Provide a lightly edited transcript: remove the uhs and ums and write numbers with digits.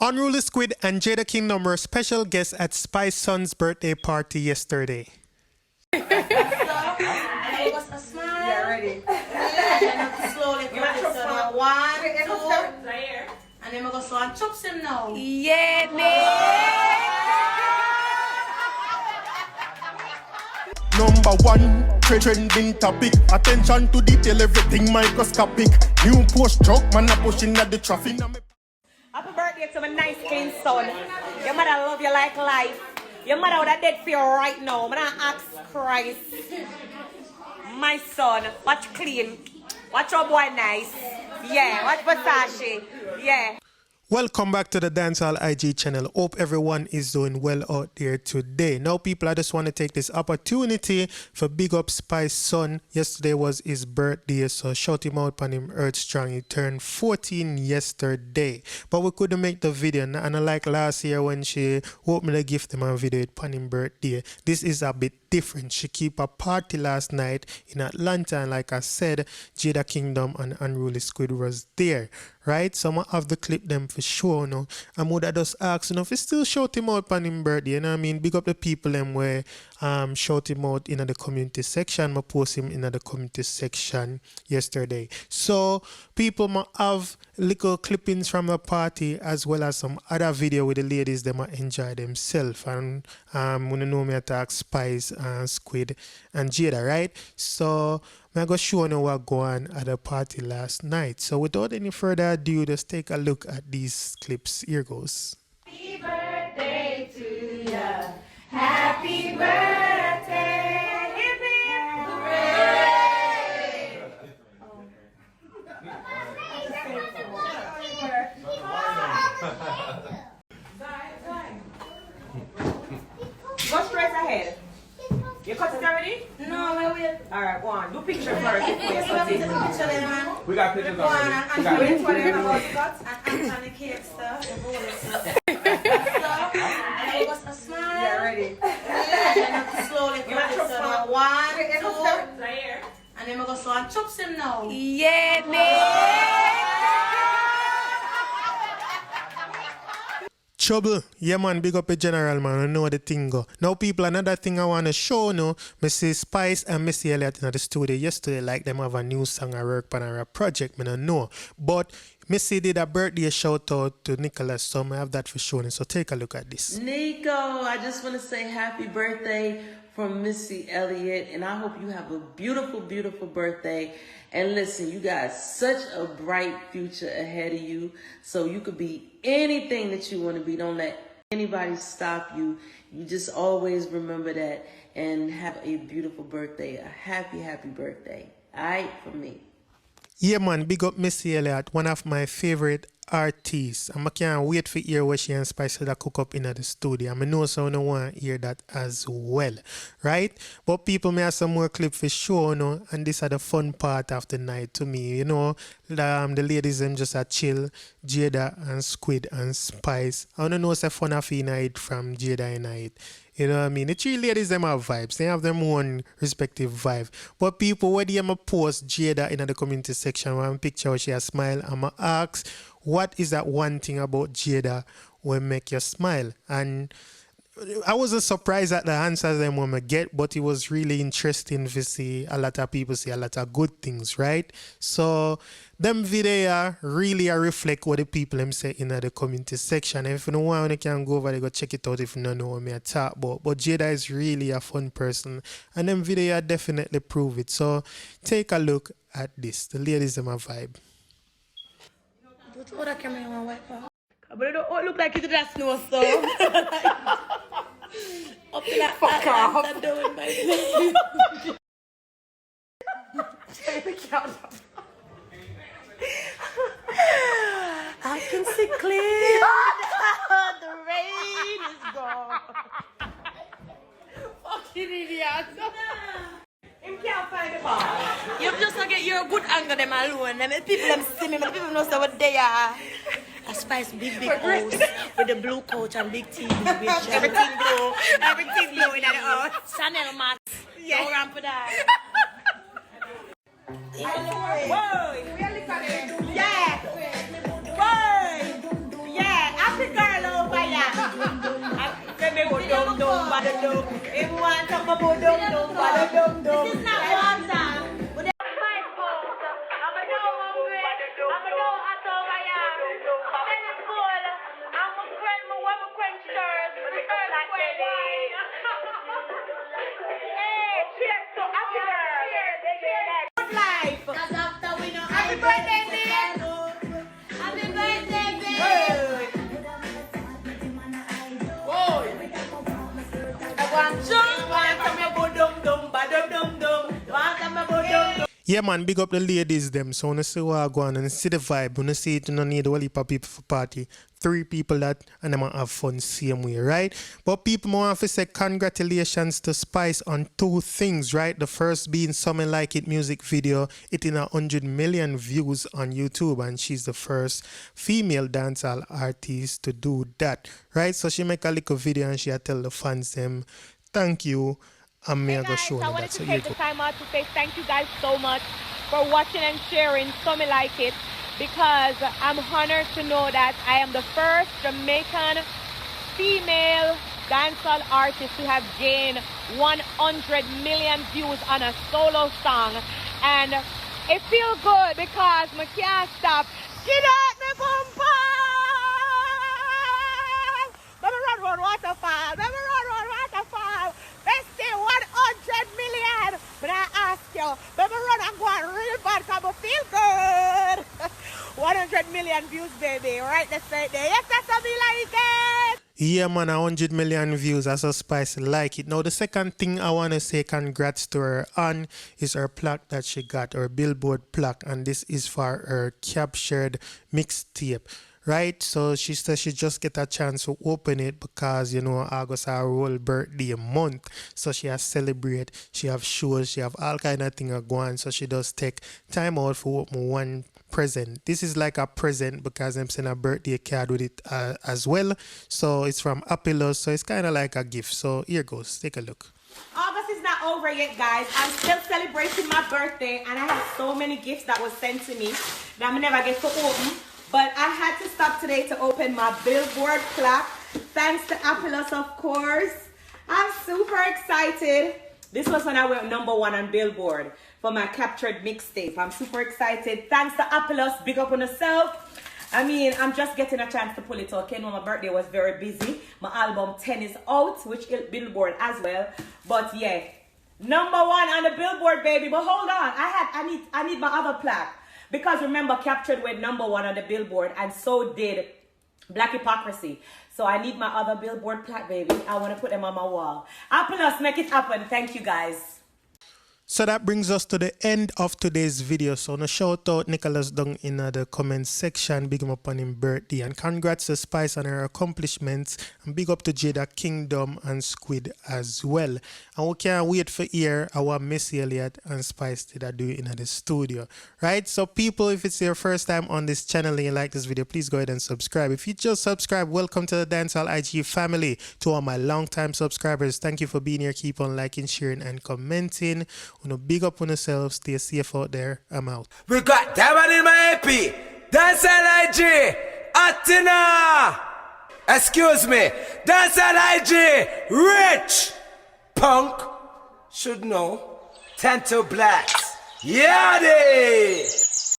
Unruly Squid and Jada Kingdom were special guests at Spice Son's birthday party yesterday. Give us a smile. Yeah, ready. Slowly come this one. 1, 2. And then we're going to start chops him now. Yeah, Number 1, trending topic. Attention to detail, everything microscopic. New post truck, man a pushing at the traffic. Happy birthday to my nice clean son. Your mother love you like life. Your mother would have dead for you right now. I'm gonna ask Christ. My son, watch clean. Watch your boy nice. Yeah, watch Versace. Yeah. Welcome back to the Dancehall IG channel. Hope everyone is doing well out there today. Now people, I just want to take this opportunity for big up Spice son. Yesterday was his birthday, so shout him out on him earth strong. He turned 14 yesterday. But we couldn't make the video, and unlike last year when she opened the gift him a video on his birthday, this is a bit different. She keep a party last night in Atlanta, and like I said, Jada Kingdom and Unruly Squid was there, right? So I'm gonna have the clip them for sure. No, I'm gonna just ask, if you still shout him out on his birthday, you know what I mean? Big up the people them where shout him out in the community section. I post him in the community section yesterday. So people might have little clippings from the party as well as some other video with the ladies that might enjoy themselves. And when you know me attack Spice and Squid and Jada, right? So I'm going to show you what going on at the party last night. So without any further ado, just take a look at these clips. Here goes. Happy birthday to you. Happy birthday. Hip hip hooray. Go straight ahead. You cut it already? No, we will. Alright, go on. Do picture first. We got pictures already. And Anthony whatever was cut. And Anthony cake stuff. And all this stuff. And give us a smile. Yeah, ready. And then slowly come this one. 1, 2. Here. And then we're going to start chops him now. Yeah, Trouble, yeah man, big up a general man, I know the thing go. Now people, another thing I want to show now, Mrs. Spice and Missy Elliott in the studio yesterday, like them have a new song I work on a project, I don't know. But Missy did a birthday shout out to Nicholas, so I have that for sure. So take a look at this. Nico, I just want to say happy birthday from Missy Elliott, and I hope you have a beautiful, beautiful birthday. And listen, you got such a bright future ahead of you, so you could be anything that you want to be. Don't let anybody stop you. You just always remember that, and have a beautiful birthday, a happy, happy birthday. All right, from me. Yeah man, big up Missy Elliott, one of my favorite artists. I can't wait for hear what she and Spice that cook up in the studio. I know so I want to hear that as well, right? But people may have some more clip for sure, no? And this is the fun part of the night to me, you know. The ladies them just a chill, Jada and Squid and Spice. I don't know it's a fun of night from Jada and night. You know what I mean? The three ladies them have vibes. They have their own respective vibe. But people, when they post Jada in the community section, one picture where she a smile, I'ma ask, what is that one thing about Jada will make you smile? And I wasn't surprised at the answers them when I get, but it was really interesting to see a lot of people say a lot of good things, right? So them video really reflect what the people them say in the community section. And if you don't want, you can go over there, go check it out if you don't know what I talk about. But Jada is really a fun person, and them video definitely prove it. So take a look at this. The ladies them a vibe. What camera you want to wipe out? But it don't look like you did that snow, so. Up to that Fuck off. I'm doing my I can see clear. The rain is gone. Fucking idiot. Him can't find the bar. You just gonna get your good angle them alone. Them people them see me, but people know so what they are. A Spice big house with the blue coat and big TV. Everything blue. Everything blue in the house. Chanel mat. Yeah. No ramp for that. Whoa. Yeah. Whoa. Yeah. Africa. This is not water. Life. Cause after we know Happy birthday, babe. Happy birthday, babe. Yeah, man, big up the ladies, them. So, when you see what I go on and see the vibe, when you see it, you don't need a whole heap of people for party. 3 people that, and them have fun same way, right? But people want to say congratulations to Spice on 2 things, right? The first being Something Like It music video. It in 100 million views on YouTube, and she's the first female dancehall artist to do that, right? So she make a little video and she tell the fans them, thank you. I'm Hey going to guys, show I you wanted that. to So here you take the go. time out to say thank you guys so much for watching and sharing Something Like It, because I'm honored to know that I am the first Jamaican female dancehall artist to have gained 100 million views on a solo song. And it feels good because I can't stop. Get out me bumper! Let me run waterfall. Let me run waterfall. Let's say 100 million. But I ask you, let me run and go on real bad because I feel good. 100 million views, baby. Right there, right there. Yes, that's something like it. Yeah, man, 100 million views. That's so Spicy like it. Now, the second thing I want to say congrats to her on is her plaque that she got, her Billboard plaque, and this is for her captured mixtape. Right, so she says she just get a chance to open it because, you know, August her whole birthday month. So she has celebrate, she have shows, she have all kind of things going. So she does take time out for open one present. This is like a present because I'm sending a birthday card with it as well. So it's from Appelos, so it's kind of like a gift. So here goes, take a look. August is not over yet, guys. I'm still celebrating my birthday, and I have so many gifts that was sent to me that I never get to open. But I had to stop today to open my Billboard plaque. Thanks to Appelos, of course. I'm super excited. This was when I went #1 on Billboard for my captured mixtape. I'm super excited. Thanks to Appelos. Big up on yourself. I mean, I'm just getting a chance to pull it out. You know, my birthday was very busy. My album 10 is out, which is Billboard as well. But yeah, #1 on the Billboard, baby. But hold on, I need my other plaque. Because remember, Captured went #1 on the Billboard, and so did Black Hypocrisy. So I need my other Billboard plaque, baby. I want to put them on my wall. Appelos, make it happen. Thank you, guys. So that brings us to the end of today's video. So no shout out Nicholas down in the comment section. Big him up on his birthday. And congrats to Spice on her accomplishments. And big up to Jada, Kingdom and Squid as well. And we can't wait for hear our Missy Elliott and Spice did I do in the studio. Right? So people, if it's your first time on this channel and you like this video, please go ahead and subscribe. If you just subscribe, welcome to the Dancehall IG family. To all my long-time subscribers, thank you for being here. Keep on liking, sharing and commenting. Big up on yourselves. Stay safe out there. I'm out. We got Diamond in my AP. Dancehall IG. Atina. Excuse me. Dancehall IG. Rich. Punk. Should know. 10 to blacks. Yadi.